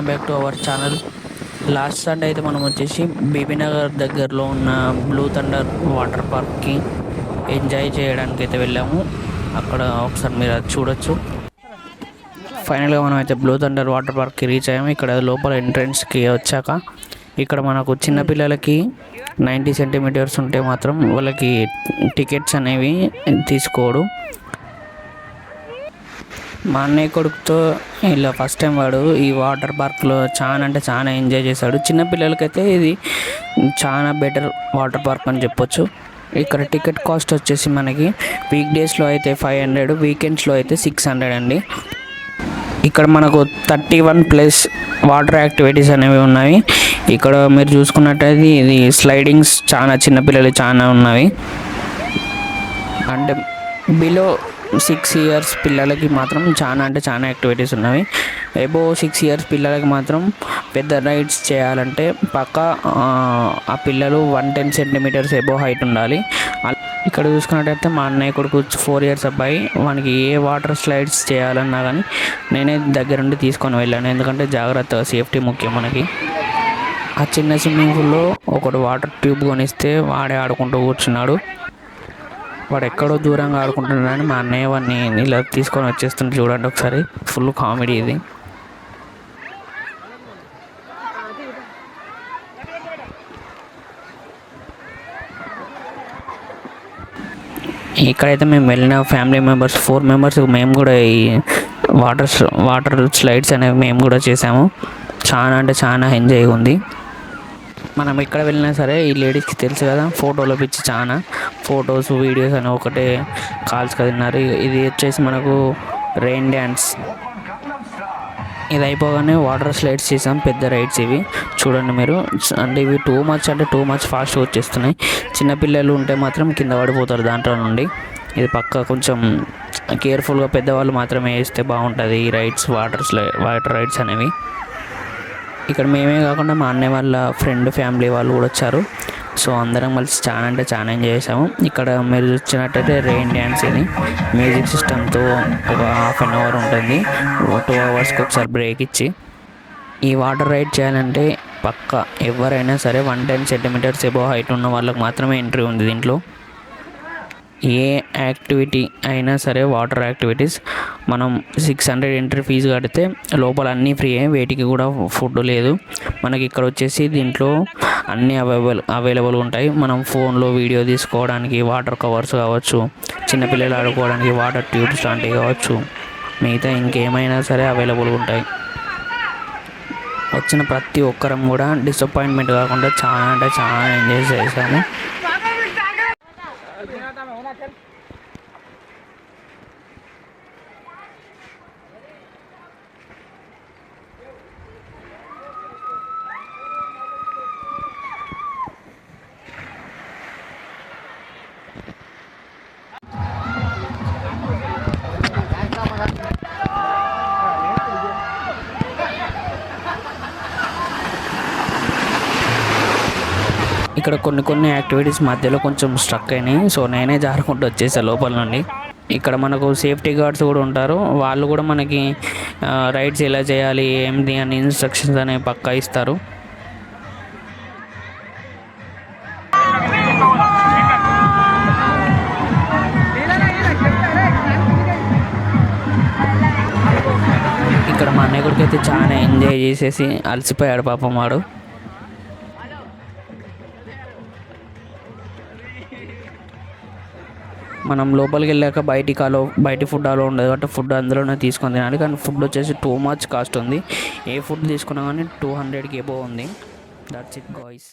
Welcome back to our channel. Last Sunday అయితే మనం వచ్చేసి బీబీనగర్ దగ్గరలో ఉన్న బ్లూ థండర్ వాటర్ పార్క్కి ఎంజాయ్ చేయడానికి అయితే వెళ్ళాము. అక్కడ ఒకసారి మీరు అది చూడొచ్చు. ఫైనల్గా మనం అయితే బ్లూ థండర్ వాటర్ పార్క్కి రీచ్ అయ్యాము. ఇక్కడ లోపల ఎంట్రన్స్కి వచ్చాక ఇక్కడ మనకు చిన్నపిల్లలకి 90 సెంటీమీటర్స్ ఉంటే మాత్రం వాళ్ళకి టికెట్స్ అనేవి తీసుకోడు. మా అన్నయ్య కొడుకుతో ఇలా ఫస్ట్ టైం వాడు ఈ వాటర్ పార్క్లో చాలా ఎంజాయ్ చేశాడు. చిన్నపిల్లలకైతే ఇది చాలా బెటర్ వాటర్ పార్క్ అని చెప్పొచ్చు. ఇక్కడ టికెట్ కాస్ట్ వచ్చేసి మనకి వీక్ డేస్లో అయితే 500, వీకెండ్స్లో అయితే 600 అండి. ఇక్కడ మనకు 31+ వాటర్ యాక్టివిటీస్ అనేవి ఉన్నాయి. ఇక్కడ మీరు చూసుకున్నట్టయితే ఇది స్లైడింగ్స్ చిన్నపిల్లలు చాలా ఉన్నవి. అంటే బిలో 6 years పిల్లలకి మాత్రం చాలా యాక్టివిటీస్ ఉన్నవి. అబోవ్ 6 years పిల్లలకి మాత్రం పెద్ద రైడ్స్ చేయాలంటే పక్కా ఆ పిల్లలు 110 సెంటీమీటర్స్ అబోవ్ హైట్ ఉండాలి. ఇక్కడ చూసుకున్నట్టయితే మా అన్నయ్య కొడుకు 4 years అబ్బాయి, వానికి ఏ వాటర్ స్లైడ్స్ చేయాలన్నా కానీ నేనే దగ్గరుండి తీసుకొని వెళ్ళాను. ఎందుకంటే జాగ్రత్త, సేఫ్టీ ముఖ్యం మనకి. ఆ చిన్న స్విమ్మింగ్ పూల్లో ఒకడు వాటర్ ట్యూబ్ కొనిస్తే వాడే ఆడుకుంటూ కూర్చున్నాడు. వాడు ఎక్కడో దూరంగా ఆడుకుంటున్నాడని మా అన్నయ్య వాడిని ఇలా తీసుకొని వచ్చేస్తుంది. చూడండి ఒకసారి, ఫుల్ కామెడీ ఇది. ఇక్కడైతే మేము వెళ్ళిన ఫ్యామిలీ మెంబర్స్ 4 members మేము కూడా ఈ వాటర్ స్లైడ్స్ అనేవి మేము కూడా చేసాము. చాలా ఎంజాయ్ ఉంది. మనం ఎక్కడ వెళ్ళినా సరే ఈ లేడీస్కి తెలుసు కదా, ఫోటోలో పిచ్చి ఫొటోస్ వీడియోస్ అని ఒకటే కాల్స్ కదిన్నారు. ఇది వచ్చేసి మనకు రెయిన్ డ్యాన్స్. ఇది అయిపోగానే వాటర్ స్లైడ్స్ చేసాం, పెద్ద రైడ్స్ ఇవి చూడండి మీరు. అంటే ఇవి టూ మచ్ ఫాస్ట్గా వచ్చేస్తున్నాయి. చిన్నపిల్లలు ఉంటే మాత్రం కింద పడిపోతారు దాంట్లో నుండి. ఇది పక్కా కొంచెం కేర్ఫుల్గా పెద్దవాళ్ళు మాత్రమే వేస్తే బాగుంటుంది ఈ రైడ్స్, వాటర్ రైడ్స్ అనేవి. ఇక్కడ మేమే కాకుండా మా అన్నయ్య వాళ్ళ ఫ్రెండ్ ఫ్యామిలీ వాళ్ళు కూడా వచ్చారు. సో అందరం కలిసి చాలా ఎంజాయ్ చేసాము. ఇక్కడ మీరు చూసినట్టయితే రెయిన్ డ్యాన్స్, ఇది మ్యూజిక్ సిస్టమ్తో ఒక 1/2 hour ఉంటుంది. 2 hours ఒకసారి బ్రేక్ ఇచ్చి ఈ వాటర్ రైడ్ చేయాలంటే పక్కా ఎవరైనా సరే 110 సెంటీమీటర్స్ అబోవ్ హైట్ ఉన్న వాళ్ళకి మాత్రమే ఎంట్రీ ఉంది దీంట్లో. ఏ యాక్టివిటీ అయినా సరే వాటర్ యాక్టివిటీస్ మనం 600 ఎంట్రీ ఫీజు కడితే లోపల అన్నీ ఫ్రీ. వేటికి కూడా ఫుడ్ లేదు మనకి. ఇక్కడ వచ్చేసి దీంట్లో అన్నీ అవైలబుల్ ఉంటాయి. మనం ఫోన్లో వీడియో తీసుకోవడానికి వాటర్ కవర్స్ కావచ్చు, చిన్నపిల్లలు ఆడుకోవడానికి వాటర్ ట్యూబ్స్ లాంటివి కావచ్చు, మిగతా ఇంకేమైనా సరే అవైలబుల్ ఉంటాయి. వచ్చిన ప్రతి ఒక్కరం కూడా డిసప్పాయింట్మెంట్ కాకుండా చాలా ఎంజాయ్ చేసాము. ఇక్కడ కొన్ని యాక్టివిటీస్ మధ్యలో కొంచెం స్ట్రక్ అయినాయి. సో నేనే జారుకుంటూ వచ్చేసాను లోపల నుండి. ఇక్కడ మనకు సేఫ్టీ గార్డ్స్ కూడా ఉంటారు. వాళ్ళు కూడా మనకి రైడ్స్ ఎలా చేయాలి ఏంటి అని ఇన్స్ట్రక్షన్స్ అనేవి పక్కా ఇస్తారు. ఇక్కడ మా అన్నయ్య కొడుకు అయితే చాలా ఎంజాయ్ చేసేసి అలసిపోయాడు పాపం వాడు. మనం లోపలికి వెళ్ళాక బయటి ఫుడ్ అలో ఉండదు కాబట్టి ఫుడ్ అందులోనే తీసుకొని తినాలి. కానీ ఫుడ్ వచ్చేసి టూ మచ్ కాస్ట్ ఉంది. ఏ ఫుడ్ తీసుకున్నా కానీ 200కి అబోవ్ ఉంది. That's it guys.